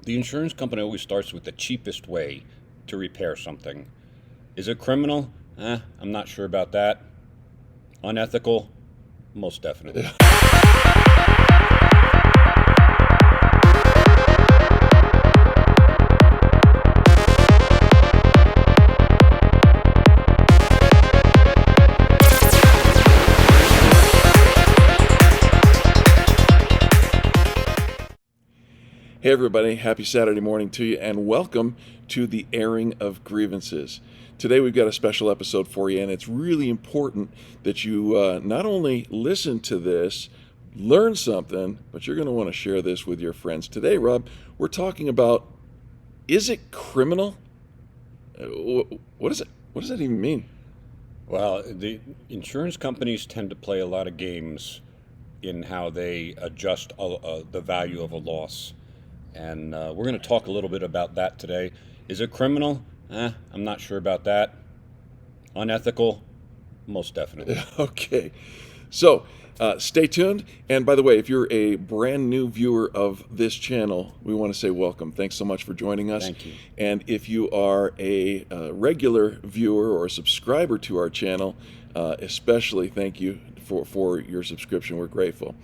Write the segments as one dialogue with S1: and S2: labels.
S1: The insurance company always starts with the cheapest way to repair something. Is it criminal? I'm not sure about that. Unethical? Most definitely.
S2: Hey everybody, happy Saturday morning to you, and welcome to the Airing of Grievances. Today we've got a special episode for you, and it's really important that you not only listen to this, learn something, but you're going to want to share this with your friends. Today, Rob, we're talking about, is it criminal? What is it? What does that even mean?
S1: Well, the insurance companies tend to play a lot of games in how they adjust the value of a loss. And we're going to talk a little bit about that today. Is it criminal? I'm not sure about that. Unethical? Most definitely.
S2: Okay. So stay tuned. And by the way, if you're a brand new viewer of this channel, we want to say welcome. Thanks so much for joining us.
S1: Thank you.
S2: And if you are a regular viewer or a subscriber to our channel, especially thank you for your subscription. We're grateful.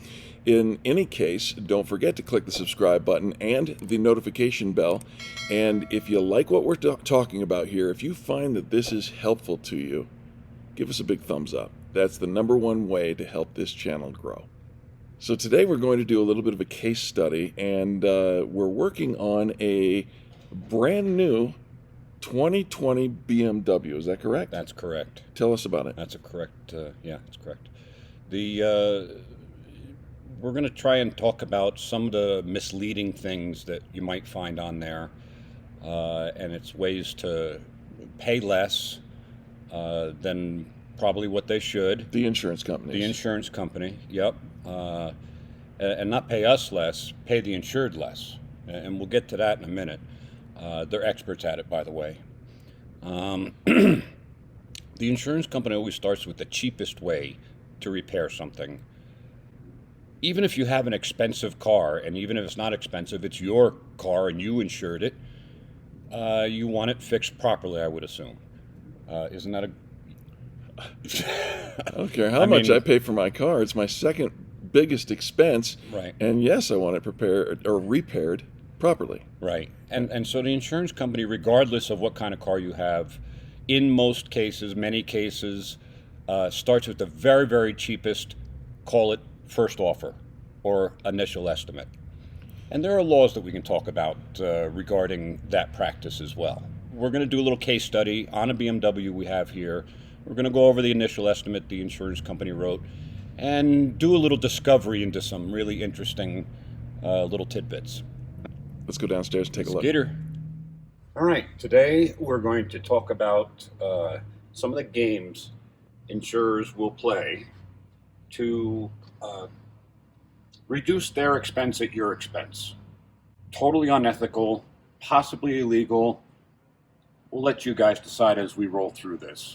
S2: In any case, don't forget to click the subscribe button and the notification bell. And if you like what we're talking about here, if you find that this is helpful to you, give us a big thumbs up. That's the number one way to help this channel grow. So today we're going to do a little bit of a case study, and we're working on a brand new 2020 BMW. Is that correct?
S1: That's correct.
S2: Tell us about it.
S1: That's correct. Yeah, that's correct. We're going to try and talk about some of the misleading things that you might find on there, and it's ways to pay less than probably what they should.
S2: The insurance companies.
S1: The insurance company, yep. And not pay us less, pay the insured less. And we'll get to that in a minute. They're experts at it, by the way. The insurance company always starts with the cheapest way to repair something. Even if you have an expensive car, and even if it's not expensive, it's your car and you insured it, you want it fixed properly, I would assume. Isn't that
S2: I don't care how much I pay for my car. It's my second biggest expense.
S1: Right.
S2: And yes, I want it prepared or repaired properly.
S1: Right. And so the insurance company, regardless of what kind of car you have, in most cases, many cases, starts with the very, very cheapest, call it first offer or initial estimate. And there are laws that we can talk about regarding that practice as well. We're going to do a little case study on a BMW we have here. We're going to go over the initial estimate the insurance company wrote and do a little discovery into some really interesting little tidbits.
S2: Let's go downstairs and take a look.
S1: Gator. All right, today we're going to talk about some of the games insurers will play to reduce their expense at your expense. Totally unethical, possibly illegal. We'll let you guys decide as we roll through this.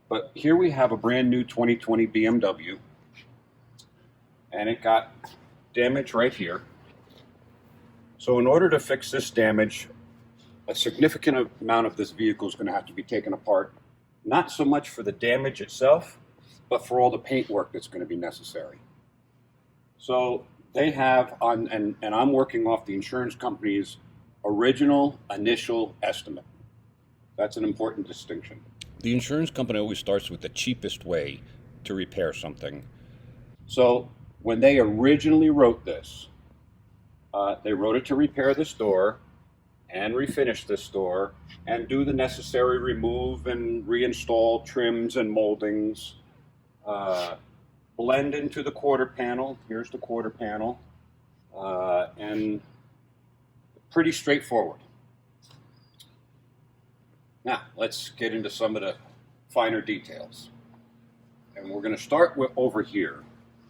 S1: But here we have a brand new 2020 BMW, and it got damage right here. So in order to fix this damage, a significant amount of this vehicle is going to have to be taken apart, not so much for the damage itself, but for all the paint work that's going to be necessary. So they have, and I'm working off the insurance company's original initial estimate. That's an important distinction. The insurance company always starts with the cheapest way to repair something. So when they originally wrote this, they wrote it to repair this door and refinish this door and do the necessary remove and reinstall trims and moldings, blend into the quarter panel. Here's the quarter panel, and pretty straightforward. Now, let's get into some of the finer details. And we're going to start with over here,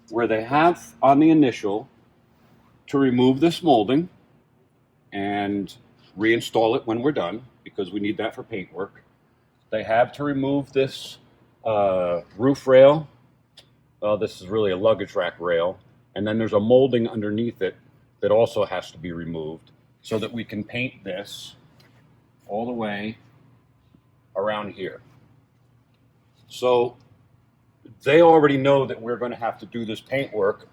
S1: where they have on the initial to remove this molding and reinstall it when we're done, because we need that for paint work. They have to remove this roof rail. This is really a luggage rack rail. And then there's a molding underneath it that also has to be removed. so that we can paint this all the way around here. So they already know that we're going to have to do this paint work.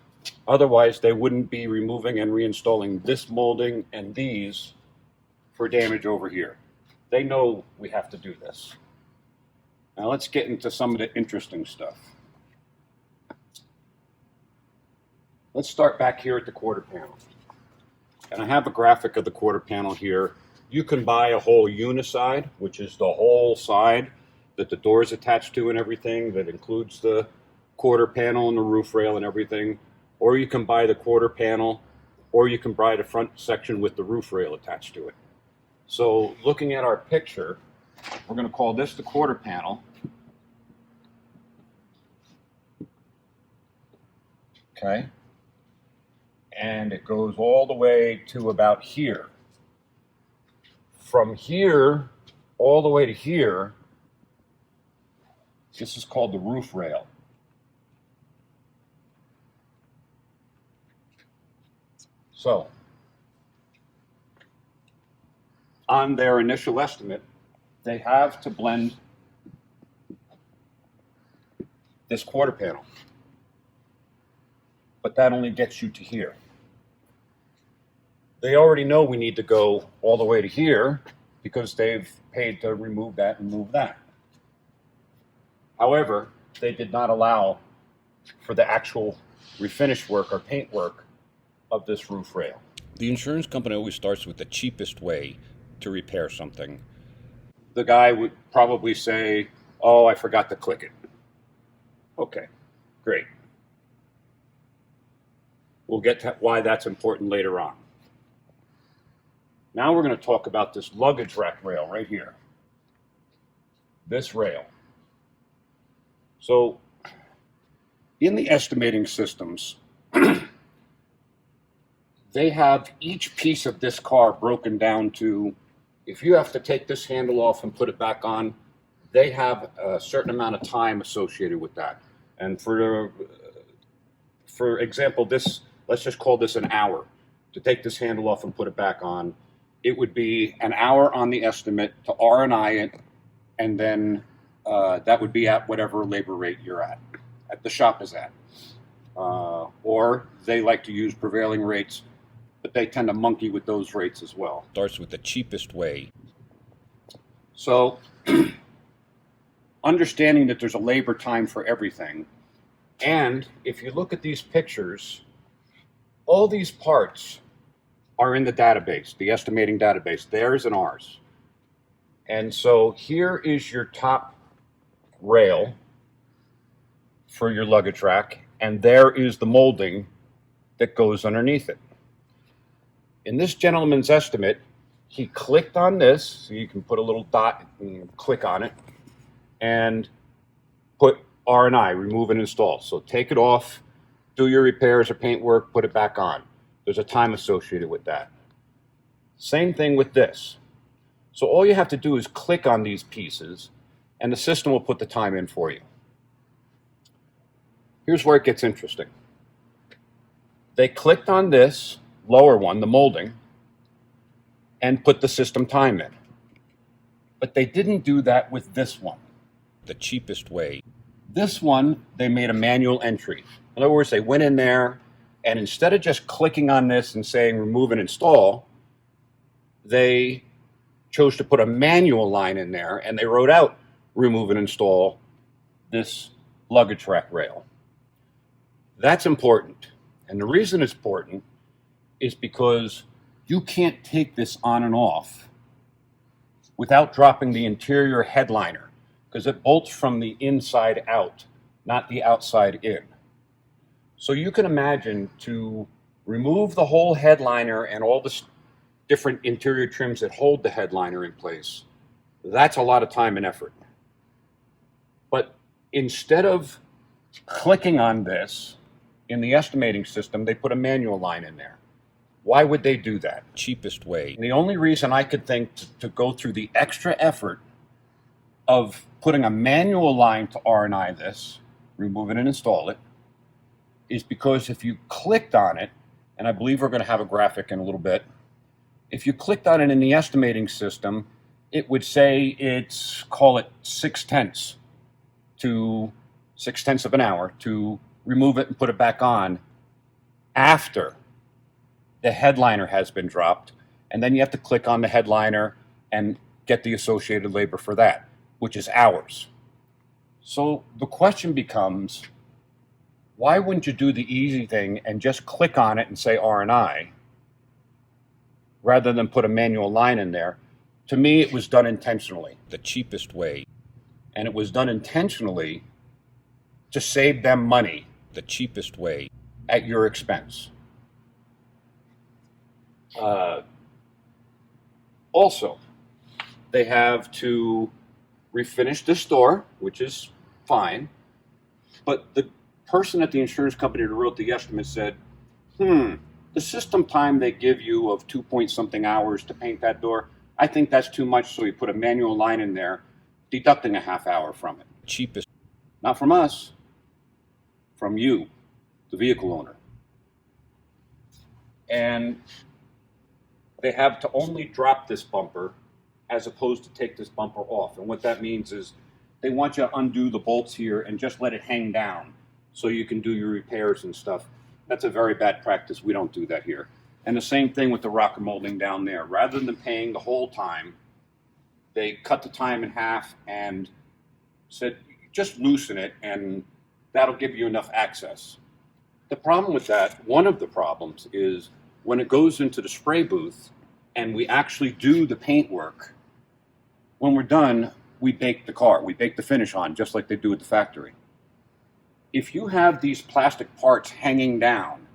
S1: Otherwise, they wouldn't be removing and reinstalling this molding and these for damage over here. They know we have to do this. Now let's get into some of the interesting stuff. Let's start back here at the quarter panel. And I have a graphic of the quarter panel here. You can buy a whole uniside, which is the whole side that the door is attached to and everything, that includes the quarter panel and the roof rail and everything. Or you can buy the quarter panel, or you can buy the front section with the roof rail attached to it. So looking at our picture, we're going to call this the quarter panel. Okay. And it goes all the way to about here. From here all the way to here, this is called the roof rail. So, on their initial estimate, they have to blend this quarter panel. But that only gets you to here. They already know we need to go all the way to here because they've paid to remove that and move that. However, they did not allow for the actual refinish work or paint work of this roof rail.
S3: The insurance company always starts with the cheapest way to repair something.
S1: The guy would probably say, "Oh, I forgot to click it." Okay, great. We'll get to why that's important later on. Now we're going to talk about this luggage rack rail right here. This rail. So, in the estimating systems, they have each piece of this car broken down to, if you have to take this handle off and put it back on, they have a certain amount of time associated with that. And for example, this, let's just call this an hour. To take this handle off and put it back on, it would be an hour on the estimate to R&I it, and then that would be at whatever labor rate you're at the shop is at. Or they like to use prevailing rates, but they tend to monkey with those rates as well.
S3: Starts with the cheapest way.
S1: So, understanding that there's a labor time for everything, and if you look at these pictures, all these parts are in the database, the estimating database, theirs and ours. And so here is your top rail for your luggage rack, and there is the molding that goes underneath it. In this gentleman's estimate, he clicked on this, so you can put a little dot and click on it, and put R&I, remove and install. So take it off, do your repairs or paint work, put it back on. There's a time associated with that. Same thing with this. So all you have to do is click on these pieces, and the system will put the time in for you. Here's where it gets interesting. They clicked on this lower one, the molding, and put the system time in. But they didn't do that with this one.
S3: The cheapest way.
S1: This one, they made a manual entry. In other words, they went in there, and instead of just clicking on this and saying remove and install, they chose to put a manual line in there, and they wrote out remove and install this luggage rack rail. That's important. And the reason it's important is because you can't take this on and off without dropping the interior headliner, because it bolts from the inside out, not the outside in. So you can imagine to remove the whole headliner and all the different interior trims that hold the headliner in place, that's a lot of time and effort. But instead of clicking on this in the estimating system, they put a manual line in there. Why would they do that?
S3: Cheapest way.
S1: And the only reason I could think to go through the extra effort of putting a manual line to R&I this, remove it and install it, is because if you clicked on it, and I believe we're going to have a graphic in a little bit, If you clicked on it in the estimating system, it would say it's, call it 6/10 of an hour to remove it and put it back on after the headliner has been dropped. And then you have to click on the headliner and get the associated labor for that, which is hours. So the question becomes, why wouldn't you do the easy thing and just click on it and say R&I rather than put a manual line in there? To me, it was done intentionally.
S3: The cheapest way.
S1: And it was done intentionally to save them money
S3: The cheapest way.
S1: at your expense. Also, they have to refinish the store, which is fine. But the person at the insurance company who wrote the estimate said, the system time they give you of 2-point-something hours to paint that door, I think that's too much, so you put a manual line in there, deducting a half hour from it.
S3: Cheapest.
S1: Not from us, from you, the vehicle owner. And they have to only drop this bumper as opposed to take this bumper off. And what that means is they want you to undo the bolts here and just let it hang down so you can do your repairs and stuff. That's a very bad practice. We don't do that here. And the same thing with the rocker molding down there. Rather than paying the whole time, they cut the time in half and said, just loosen it and that'll give you enough access. The problem with that, one of the problems, is when it goes into the spray booth and we actually do the paint work, when we're done, we bake the car. We bake the finish on, just like they do at the factory. If you have these plastic parts hanging down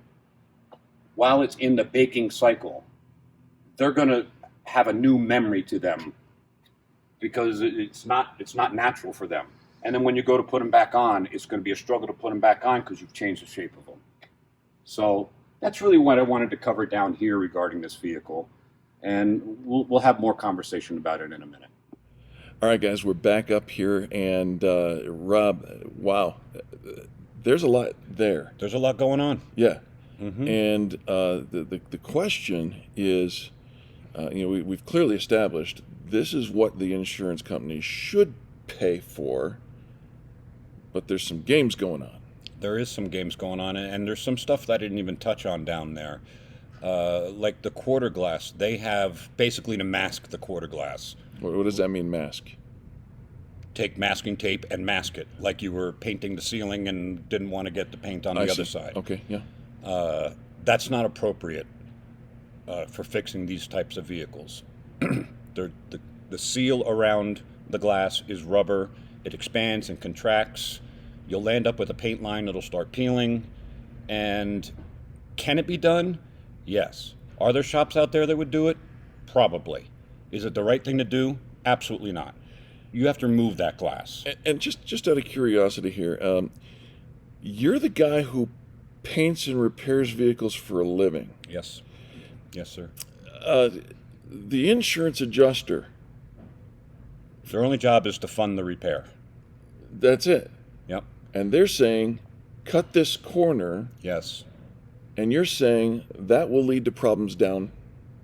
S1: while it's in the baking cycle, they're going to have a new memory to them because it's not natural for them. And then when you go to put them back on, it's going to be a struggle to put them back on because you've changed the shape of them. So that's really what I wanted to cover down here regarding this vehicle. And we'll have more conversation about it in a minute.
S2: All right, guys, we're back up here. And Rob, wow, there's a lot there.
S3: There's a lot going on.
S2: Yeah.
S3: Mm-hmm.
S2: And the question is, we've clearly established this is what the insurance company should pay for, but there's some games going on.
S3: There is some games going on, and there's some stuff that I didn't even touch on down there. Like the quarter glass, they have basically to mask the quarter glass.
S2: What does that mean, mask?
S3: Take masking tape and mask it, like you were painting the ceiling and didn't want to get the paint on the other side.
S2: Okay, yeah.
S3: That's not appropriate for fixing these types of vehicles. The seal around the glass is rubber. It expands and contracts. You'll end up with a paint line that'll start peeling. And can it be done? Yes. Are there shops out there that would do it? Probably. Is it the right thing to do? Absolutely not. You have to remove that glass.
S2: And just out of curiosity here, you're the guy who paints and repairs vehicles for a living.
S3: Yes. Yes, sir.
S2: The insurance adjuster,
S3: Their only job is to fund the repair.
S2: that's it.
S3: Yep.
S2: And they're saying, cut this corner,
S3: Yes.
S2: and you're saying that will lead to problems down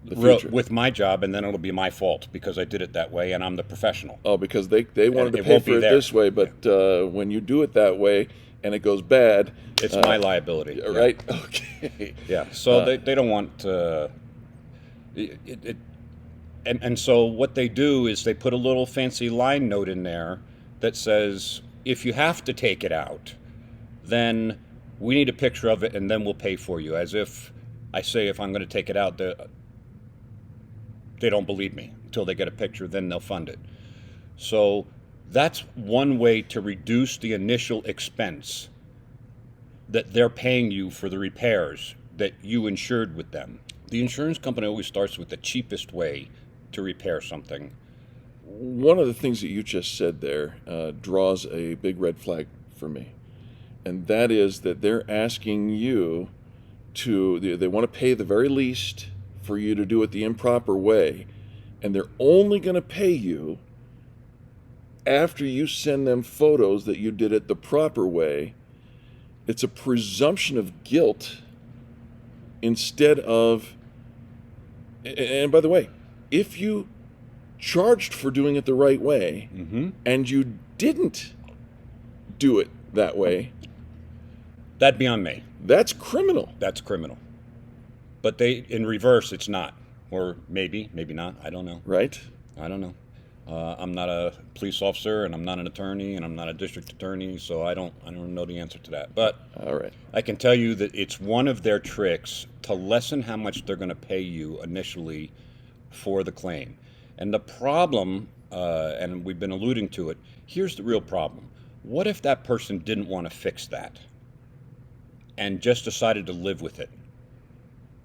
S2: the future.
S3: With my job, and then it'll be my fault because I did it that way and I'm the professional.
S2: Oh, because they wanted to
S3: it
S2: pay
S3: won't
S2: for
S3: be
S2: it
S3: there.
S2: this way, but when you do it that way and it goes bad,
S3: It's my liability.
S2: right? Okay.
S3: Yeah. So they don't want and so what they do is they put a little fancy line note in there that says, if you have to take it out, then we need a picture of it and then we'll pay for you. As if I say, if I'm going to take it out, they don't believe me until they get a picture, then they'll fund it. So that's one way to reduce the initial expense that they're paying you for the repairs that you insured with them. The insurance company always starts with the cheapest way to repair something.
S2: One of the things that you just said there draws a big red flag for me. And that is that they're asking you they want to pay the very least for you to do it the improper way. And they're only going to pay you after you send them photos that you did it the proper way. It's a presumption of guilt instead of And by the way, if you charged for doing it the right way and you didn't do it that way,
S3: that'd be on me.
S2: that's criminal.
S3: That's criminal. But they, in reverse, it's not. Or maybe not. I don't know.
S2: Right?
S3: I don't know. I'm not a police officer, and I'm not an attorney, and I'm not a district attorney, so I don't know the answer to that. But
S2: All right.
S3: I can tell you that it's one of their tricks to lessen how much they're going to pay you initially for the claim. And the problem, and we've been alluding to it, here's the real problem. What if that person didn't want to fix that and just decided to live with it?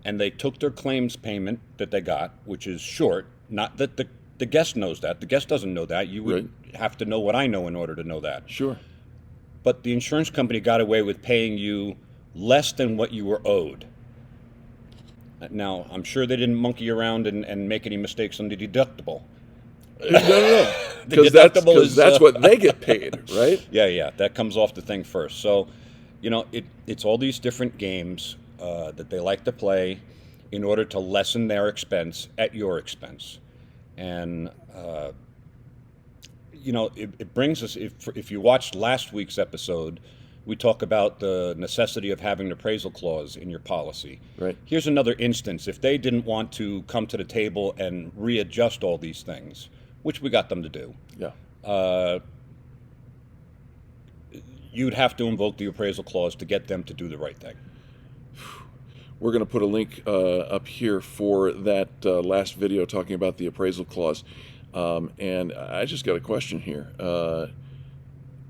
S3: And they took their claims payment that they got, which is short, not that the guest knows that. The guest doesn't know that. You would have to know what I know in order to know that.
S2: Sure.
S3: But the insurance company got away with paying you less than what you were owed. Now, I'm sure they didn't monkey around and make any mistakes on the deductible.
S2: No.
S3: The
S2: Because
S3: deductible is,
S2: that's what they get paid, right?
S3: Yeah, that comes off the thing first. So, it's all these different games that they like to play in order to lessen their expense at your expense. And, it brings us, if you watched last week's episode, we talk about the necessity of having an appraisal clause in your policy.
S2: Right.
S3: Here's another instance. If they didn't want to come to the table and readjust all these things, which we got them to do, you'd have to invoke the appraisal clause to get them to do the right thing.
S2: We're going to put a link up here for that last video talking about the appraisal clause. And I just got a question here.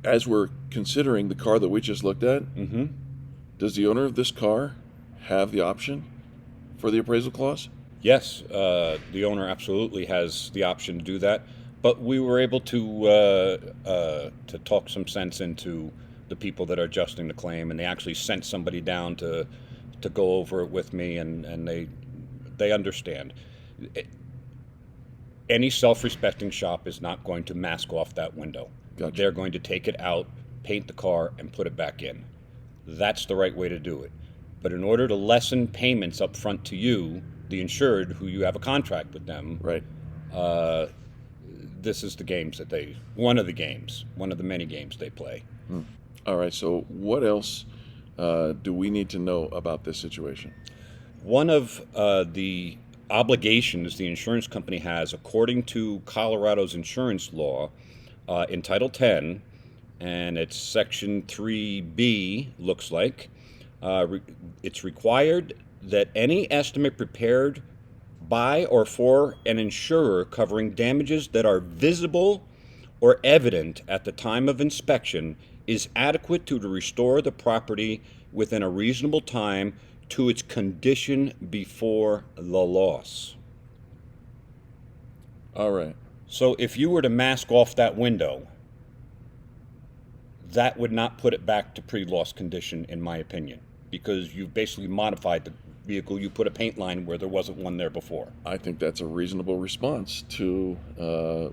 S2: As we're considering the car that we just looked at, does the owner of this car have the option for the appraisal clause?
S3: Yes, the owner absolutely has the option to do that. But we were able to talk some sense into the people that are adjusting the claim, and they actually sent somebody down to go over it with me, and they understand. Any self-respecting shop is not going to mask off that window.
S2: Gotcha.
S3: They're going to take it out, paint the car, and put it back in. That's the right way to do it. But in order to lessen payments up front to you, the insured, who you have a contract with them,
S2: Right.
S3: This is the games that one of the many games they play.
S2: All right, so what else do we need to know about this situation?
S3: One of the obligations the insurance company has, according to Colorado's insurance law, in Title 10, and it's Section 3B, looks like, it's required that any estimate prepared by or for an insurer covering damages that are visible or evident at the time of inspection is adequate to restore the property within a reasonable time to its condition before the loss.
S2: All right.
S3: So if you were to mask off that window, that would not put it back to pre-loss condition, in my opinion, because you've basically modified the vehicle. You put a paint line where there wasn't one there before.
S2: I think that's a reasonable response to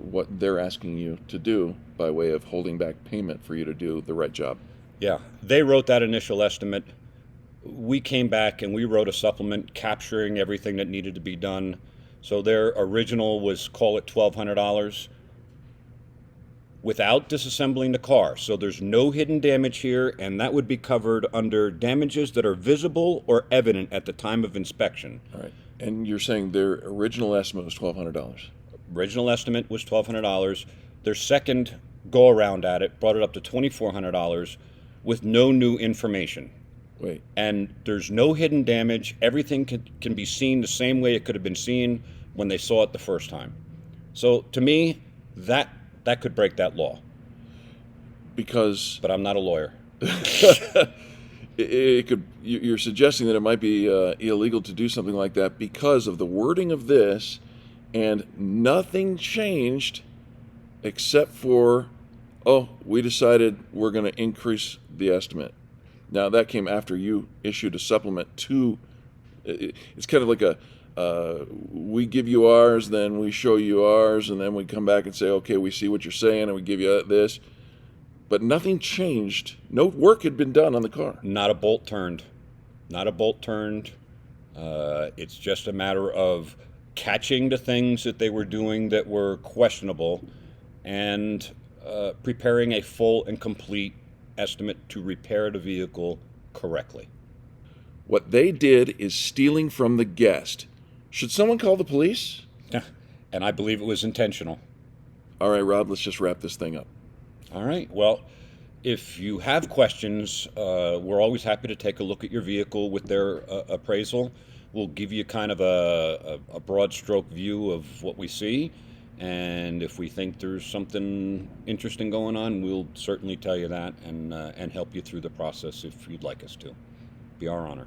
S2: what they're asking you to do by way of holding back payment for you to do the right job.
S3: Yeah, they wrote that initial estimate. We came back and we wrote a supplement capturing everything that needed to be done. So their original was, call it $1,200, without disassembling the car. So there's no hidden damage here, and that would be covered under damages that are visible or evident at the time of inspection.
S2: All right. And you're saying their original estimate was $1,200?
S3: Original estimate was $1,200. Their second go-around at it brought it up to $2,400 with no new information.
S2: Wait.
S3: And there's no hidden damage. Everything can be seen the same way it could have been seen when they saw it the first time. So to me, that could break that law.
S2: Because
S3: But I'm not a lawyer.
S2: it could. You're suggesting that it might be illegal to do something like that because of the wording of this, and nothing changed except for, we decided we're going to increase the estimate. Now, that came after you issued a supplement to, it's kind of like we give you ours, then we show you ours, and then we come back and say, okay, we see what you're saying, and we give you this. But nothing changed. No work had been done on the car.
S3: Not a bolt turned. Not a bolt turned. It's just a matter of catching the things that they were doing that were questionable, and preparing a full and complete estimate to repair the vehicle correctly.
S2: What they did is stealing from the guest. Should someone call the police?
S3: And I believe it was intentional.
S2: All right, Rob, let's just wrap this thing up.
S3: All right. Well, if you have questions, we're always happy to take a look at your vehicle with their appraisal. We'll give you kind of a broad stroke view of what we see. And if we think there's something interesting going on, we'll certainly tell you that and help you through the process if you'd like us to. Be our honor.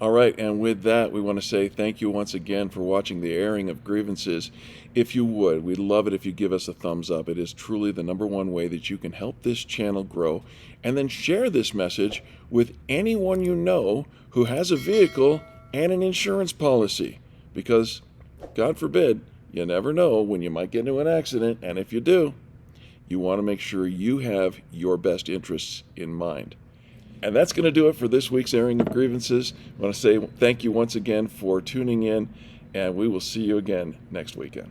S2: All right, and with that, we want to say thank you once again for watching the airing of grievances. If you would, we'd love it if you give us a thumbs up. It is truly the #1 way that you can help this channel grow. And then share this message with anyone you know who has a vehicle and an insurance policy. Because, God forbid, you never know when you might get into an accident. And if you do, you want to make sure you have your best interests in mind. And that's going to do it for this week's airing of grievances. I want to say thank you once again for tuning in, and we will see you again next weekend.